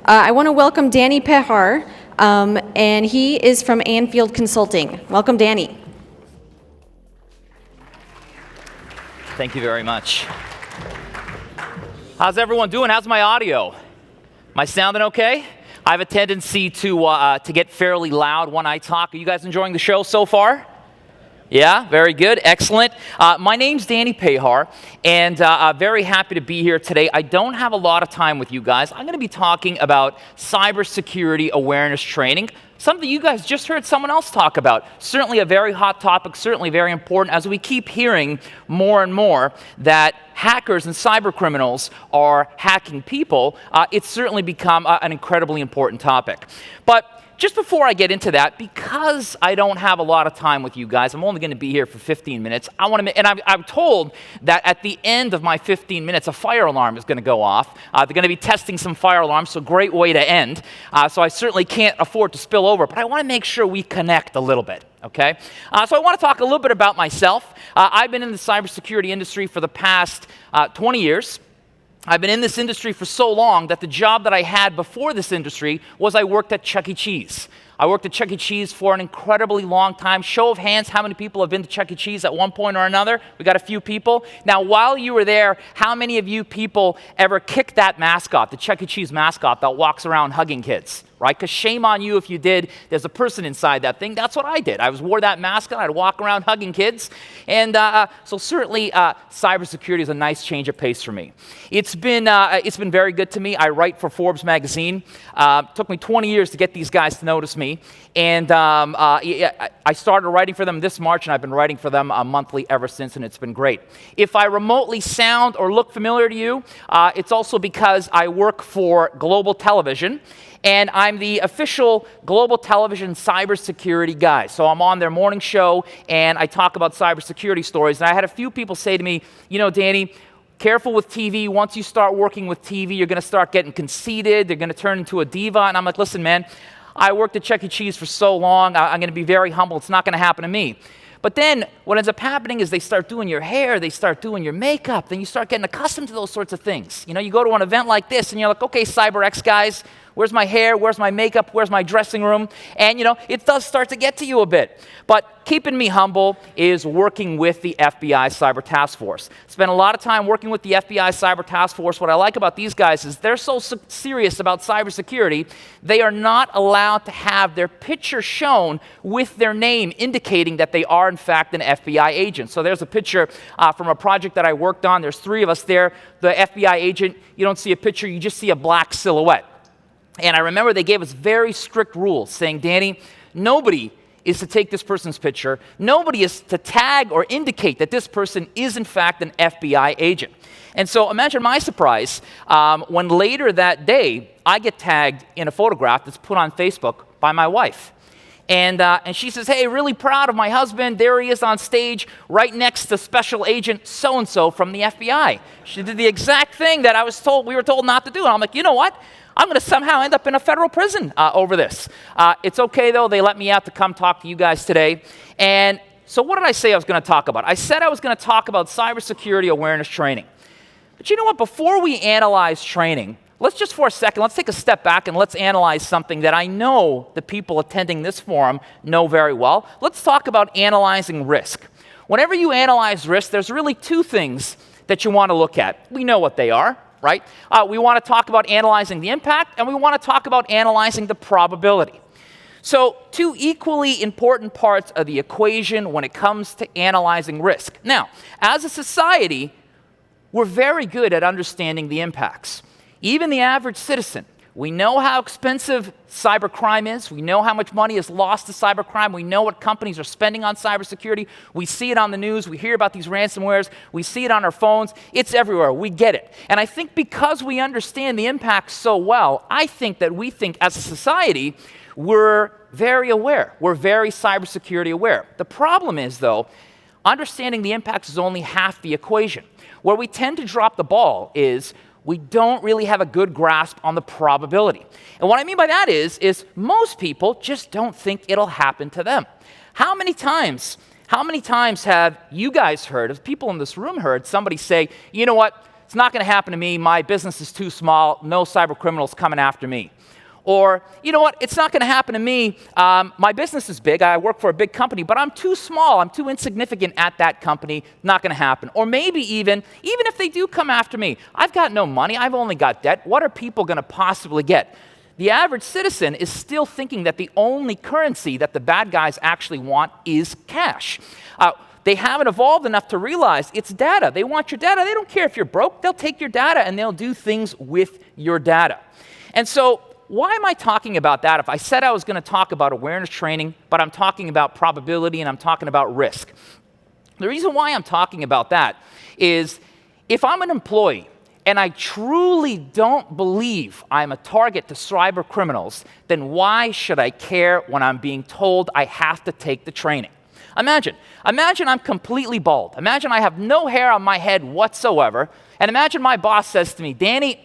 I want to welcome Danny Pehar, and he is from Anfield Consulting. Welcome, Danny. Thank you very much. How's everyone doing? How's my audio? Am I sounding okay? I have a tendency to get fairly loud when I talk. Are you guys enjoying the show so far? Yeah, very good, excellent. My name's Danny Pehar, and very happy to be here today. I don't have a lot of time with you guys. I'm going to be talking about cybersecurity awareness training, something you guys just heard someone else talk about. Certainly a very hot topic, certainly very important, as we keep hearing more and more that hackers and cyber criminals are hacking people. It's certainly become an incredibly important topic. But just before I get into that, because I don't have a lot of time with you guys, I'm only going to be here for 15 minutes. I'm told that at the end of my 15 minutes, a fire alarm is going to go off. They're going to be testing some fire alarms, so great way to end. So I certainly can't afford to spill over, but I want to make sure we connect a little bit. Okay, so I want to talk a little bit about myself. I've been in the cybersecurity industry for the past 20 years. I've been in this industry for so long that the job that I had before this industry was I worked at Chuck E. Cheese. I worked at Chuck E. Cheese for an incredibly long time. Show of hands, how many people have been to Chuck E. Cheese at one point or another? We got a few people. Now, while you were there, how many of you people ever kicked that mascot, the Chuck E. Cheese mascot that walks around hugging kids? Right? Because shame on you if you did. There's a person inside that thing. That's what I did. I wore that mascot. I'd walk around hugging kids. And so certainly cybersecurity is a nice change of pace for me. It's been very good to me. I write for Forbes magazine. Took me 20 years to get these guys to notice me. And I started writing for them this March, and I've been writing for them monthly ever since, and it's been great. If I remotely sound or look familiar to you, it's also because I work for Global Television. And I'm the official Global Television cybersecurity guy. So I'm on their morning show, and I talk about cybersecurity stories. And I had a few people say to me, you know, Danny, careful with TV. Once you start working with TV, you're going to start getting conceited. They're going to turn into a diva. And I'm like, listen, man, I worked at Chuck E. Cheese for so long. I'm going to be very humble. It's not going to happen to me. But then what ends up happening is they start doing your hair, they start doing your makeup, then you start getting accustomed to those sorts of things. You know, you go to an event like this, and you're like, okay, CyberX guys, where's my hair, where's my makeup, where's my dressing room? And, you know, it does start to get to you a bit. But keeping me humble is working with the FBI Cyber Task Force. Spent a lot of time working with the FBI Cyber Task Force. What I like about these guys is they're so serious about cybersecurity, they are not allowed to have their picture shown with their name indicating that they are, in fact, an FBI agent. So there's a picture from a project that I worked on. There's 3 of us there. The FBI agent, you don't see a picture, you just see a black silhouette. And I remember they gave us very strict rules saying, Danny, nobody is to take this person's picture. Nobody is to tag or indicate that this person is, in fact, an FBI agent. And so imagine my surprise when later that day, I get tagged in a photograph that's put on Facebook by my wife. And she says, hey, really proud of my husband. There he is on stage right next to Special Agent so-and-so from the FBI. She did the exact thing that we were told not to do. And I'm like, you know what? I'm going to somehow end up in a federal prison over this. It's okay, though. They let me out to come talk to you guys today. And so what did I say I was going to talk about? I said I was going to talk about cybersecurity awareness training. But you know what? Before we analyze training, let's just for a second, let's take a step back and let's analyze something that I know the people attending this forum know very well. Let's talk about analyzing risk. Whenever you analyze risk, there's really 2 things that you want to look at. We know what they are. Right? We want to talk about analyzing the impact, and we want to talk about analyzing the probability. So 2 equally important parts of the equation when it comes to analyzing risk. Now, as a society, we're very good at understanding the impacts. Even the average citizen, we know how expensive cybercrime is. We know how much money is lost to cybercrime. We know what companies are spending on cybersecurity. We see it on the news. We hear about these ransomwares. We see it on our phones. It's everywhere. We get it. And I think because we understand the impacts so well, I think that we think as a society, we're very aware. We're very cybersecurity aware. The problem is, though, understanding the impacts is only half the equation. Where we tend to drop the ball is we don't really have a good grasp on the probability. And what I mean by that is most people just don't think it'll happen to them. How many times have you guys heard, have people in this room heard somebody say, you know what, it's not going to happen to me. My business is too small. No cyber criminals coming after me. Or, you know what, it's not going to happen to me. My business is big. I work for a big company, but I'm too small. I'm too insignificant at that company. Not going to happen. Or maybe even if they do come after me, I've got no money. I've only got debt. What are people going to possibly get? The average citizen is still thinking that the only currency that the bad guys actually want is cash. They haven't evolved enough to realize it's data. They want your data. They don't care if you're broke. They'll take your data and they'll do things with your data. And so, why am I talking about that if I said I was going to talk about awareness training, but I'm talking about probability and I'm talking about risk? The reason why I'm talking about that is if I'm an employee and I truly don't believe I'm a target to cyber criminals, then why should I care when I'm being told I have to take the training? Imagine I'm completely bald. Imagine I have no hair on my head whatsoever. And imagine my boss says to me, Danny,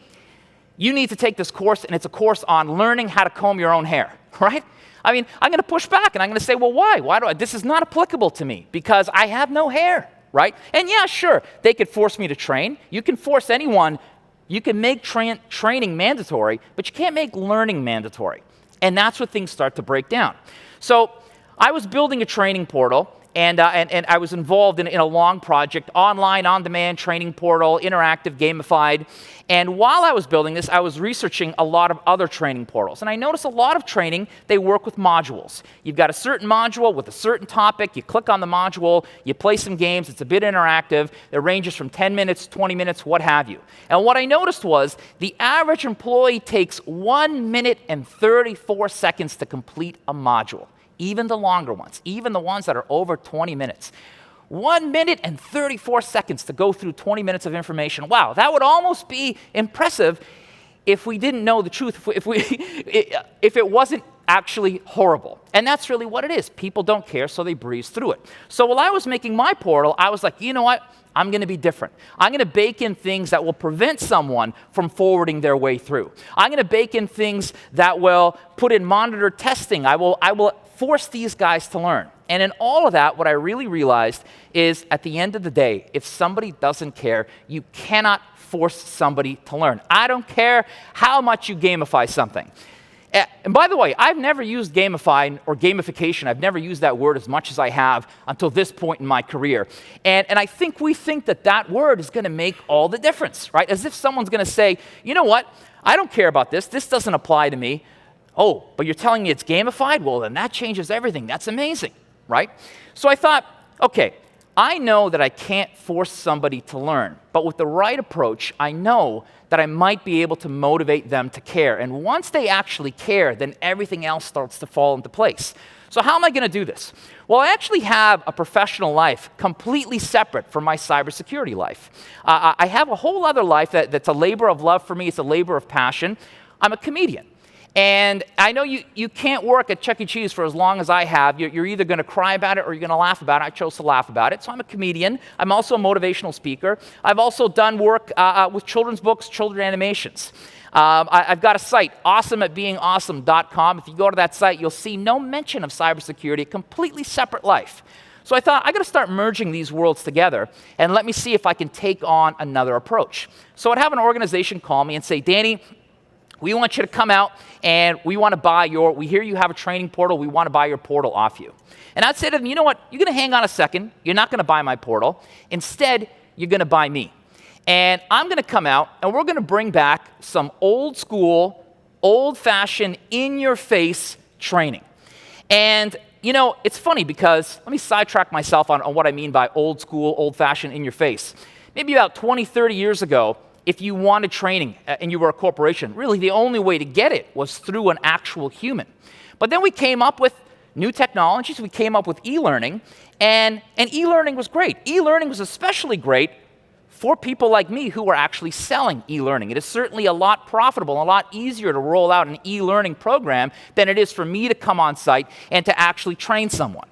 you need to take this course, and it's a course on learning how to comb your own hair, right? I mean, I'm going to push back, and I'm going to say, well, why? This is not applicable to me because I have no hair, right? And yeah, sure, they could force me to train. You can force anyone. You can make training mandatory, but you can't make learning mandatory. And that's where things start to break down. So I was building a training portal, and I was involved in a long project, online, on-demand training portal, interactive, gamified. And while I was building this, I was researching a lot of other training portals. And I noticed a lot of training, they work with modules. You've got a certain module with a certain topic. You click on the module, you play some games. It's a bit interactive. It ranges from 10 minutes, 20 minutes, what have you. And what I noticed was the average employee takes 1 minute and 34 seconds to complete a module. Even the longer ones, even the ones that are over 20 minutes. 1 minute and 34 seconds to go through 20 minutes of information. Wow, that would almost be impressive if we didn't know the truth, if it wasn't actually horrible. And that's really what it is. People don't care, so they breeze through it. So while I was making my portal, I was like, you know what? I'm going to be different. I'm going to bake in things that will prevent someone from forwarding their way through. I'm going to bake in things that will put in monitor testing. I will force these guys to learn. And in all of that, what I really realized is at the end of the day, if somebody doesn't care, you cannot force somebody to learn. I don't care how much you gamify something. And by the way, I've never used gamify or gamification. I've never used that word as much as I have until this point in my career. And I think we think that word is going to make all the difference, right? As if someone's going to say, you know what? I don't care about this. This doesn't apply to me. Oh, but you're telling me it's gamified? Well, then that changes everything. That's amazing, right? So I thought, okay, I know that I can't force somebody to learn, but with the right approach, I know that I might be able to motivate them to care. And once they actually care, then everything else starts to fall into place. So how am I going to do this? Well, I actually have a professional life completely separate from my cybersecurity life. I have a whole other life that's a labor of love for me. It's a labor of passion. I'm a comedian. And I know you can't work at Chuck E. Cheese for as long as I have. You're either going to cry about it or you're going to laugh about it. I chose to laugh about it. So I'm a comedian. I'm also a motivational speaker. I've also done work with children's books, children's animations. I've got a site, awesomeatbeingawesome.com. If you go to that site, you'll see no mention of cybersecurity, a completely separate life. So I thought, I got to start merging these worlds together, and let me see if I can take on another approach. So I'd have an organization call me and say, Danny, we want you to come out and we want to buy we hear you have a training portal, we want to buy your portal off you. And I'd say to them, you know what, you're going to hang on a second, you're not going to buy my portal, instead, you're going to buy me. And I'm going to come out and we're going to bring back some old school, old-fashioned, in-your-face training. And you know, it's funny because, let me sidetrack myself on what I mean by old school, old-fashioned, in-your-face. Maybe about 20, 30 years ago, if you wanted training and you were a corporation, really the only way to get it was through an actual human. But then we came up with new technologies, we came up with e-learning, and e-learning was great. E-learning was especially great for people like me who are actually selling e-learning. It is certainly a lot profitable, a lot easier to roll out an e-learning program than it is for me to come on site and to actually train someone.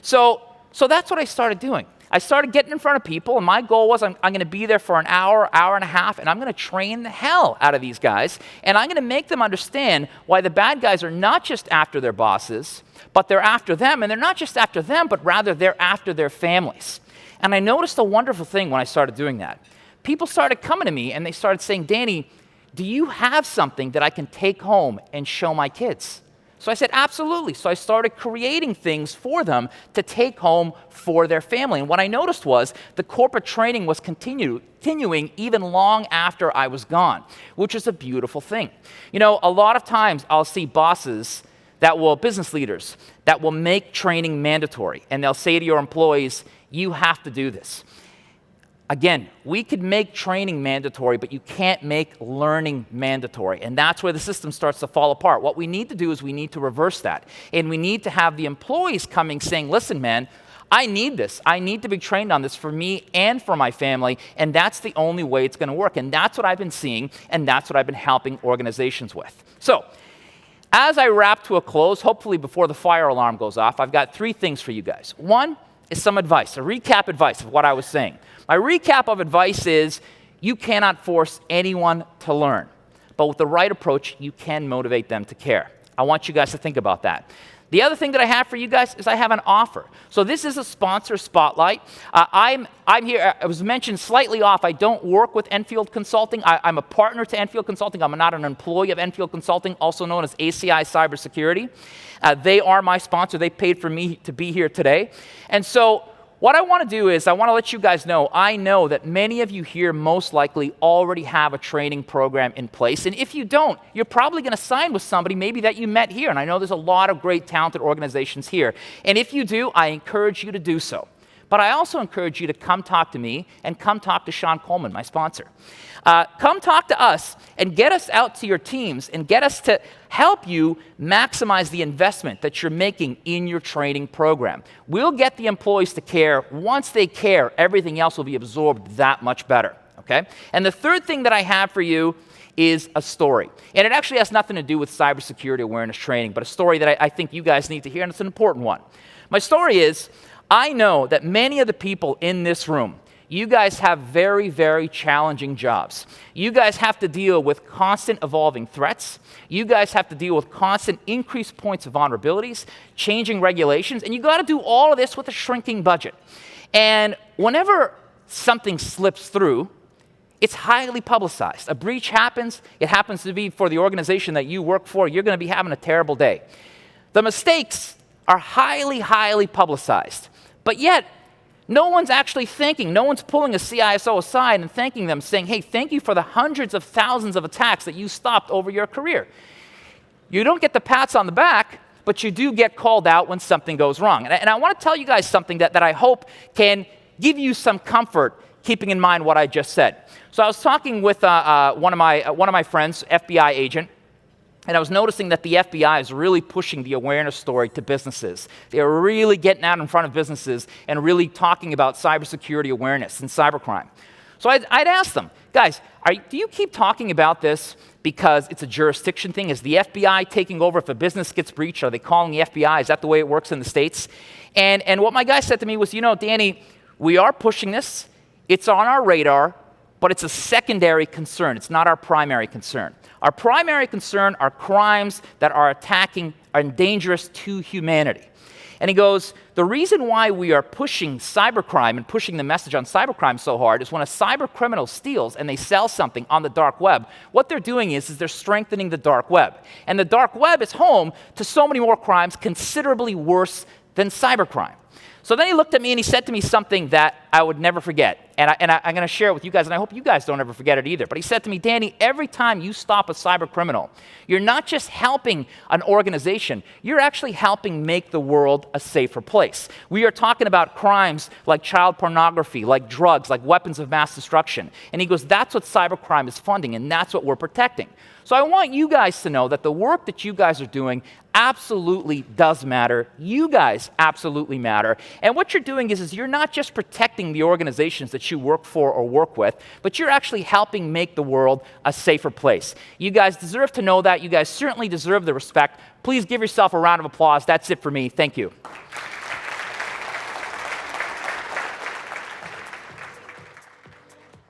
So that's what I started doing. I started getting in front of people, and my goal was I'm going to be there for an hour, hour and a half, and I'm going to train the hell out of these guys, and I'm going to make them understand why the bad guys are not just after their bosses, but they're after them, and they're not just after them, but rather they're after their families. And I noticed a wonderful thing when I started doing that. people started coming to me and they started saying, Danny, do you have something that I can take home and show my kids? So I said, absolutely. So I started creating things for them to take home for their family. And what I noticed was the corporate training was continuing even long after I was gone, which is a beautiful thing. You know, a lot of times I'll see bosses business leaders, that will make training mandatory. And they'll say to your employees, you have to do this. Again, we could make training mandatory, but you can't make learning mandatory. And that's where the system starts to fall apart. What we need to do is we need to reverse that. And we need to have the employees coming saying, listen, man, I need this. I need to be trained on this for me and for my family. And that's the only way it's going to work. And that's what I've been seeing. And that's what I've been helping organizations with. So as I wrap to a close, hopefully before the fire alarm goes off, I've got 3 things for you guys. One is some advice, a recap advice of what I was saying. My recap of advice is you cannot force anyone to learn, but with the right approach, you can motivate them to care. I want you guys to think about that. The other thing that I have for you guys is I have an offer. So this is a sponsor spotlight. I'm here, I was mentioned slightly off, I don't work with Anfield Consulting. I'm a partner to Anfield Consulting. I'm not an employee of Anfield Consulting, also known as ACI Cybersecurity. They are my sponsor. They paid for me to be here today. And so what I want to do is I want to let you guys know, I know that many of you here most likely already have a training program in place. And if you don't, you're probably going to sign with somebody maybe that you met here. And I know there's a lot of great talented organizations here. And if you do, I encourage you to do so. But I also encourage you to come talk to me and come talk to Sean Coleman, my sponsor. Come talk to us and get us out to your teams and get us to help you maximize the investment that you're making in your training program. We'll get the employees to care. Once they care, everything else will be absorbed that much better, okay? And the third thing that I have for you is a story. And it actually has nothing to do with cybersecurity awareness training, but a story that I think you guys need to hear, and it's an important one. My story is, I know that many of the people in this room, you guys have very, very challenging jobs. You guys have to deal with constant evolving threats. You guys have to deal with constant increased points of vulnerabilities, changing regulations, and you got to do all of this with a shrinking budget. And whenever something slips through, it's highly publicized. A breach happens, it happens to be for the organization that you work for, you're going to be having a terrible day. The mistakes are highly, highly publicized. But yet, no one's actually thanking, no one's pulling a CISO aside and thanking them, saying, hey, thank you for the hundreds of thousands of attacks that you stopped over your career. You don't get the pats on the back, but you do get called out when something goes wrong. And I want to tell you guys something that I hope can give you some comfort, keeping in mind what I just said. So I was talking with one of my friends, FBI agent, and I was noticing that the FBI is really pushing the awareness story to businesses. They're really getting out in front of businesses and really talking about cybersecurity awareness and cybercrime. So I'd ask them, guys, do you keep talking about this because it's a jurisdiction thing? Is the FBI taking over if a business gets breached? Are they calling the FBI? Is that the way it works in the States? And what my guy said to me was, you know, Danny, we are pushing this. It's on our radar, but it's a secondary concern. It's not our primary concern. Our primary concern are crimes that are attacking and dangerous to humanity. And he goes, the reason why we are pushing cybercrime and pushing the message on cybercrime so hard is when a cyber criminal steals and they sell something on the dark web, what they're doing is they're strengthening the dark web. And the dark web is home to so many more crimes considerably worse than cybercrime. So then he looked at me and he said to me something that I would never forget. And I'm going to share it with you guys, and I hope you guys don't ever forget it either. But he said to me, Danny, every time you stop a cyber criminal, you're not just helping an organization, you're actually helping make the world a safer place. We are talking about crimes like child pornography, like drugs, like weapons of mass destruction. And he goes, that's what cybercrime is funding, and that's what we're protecting. So I want you guys to know that the work that you guys are doing absolutely does matter. You guys absolutely matter. And what you're doing is you're not just protecting the organizations that you work for or work with, but you're actually helping make the world a safer place. You guys deserve to know that. You guys certainly deserve the respect. Please give yourself a round of applause. That's it for me. Thank you.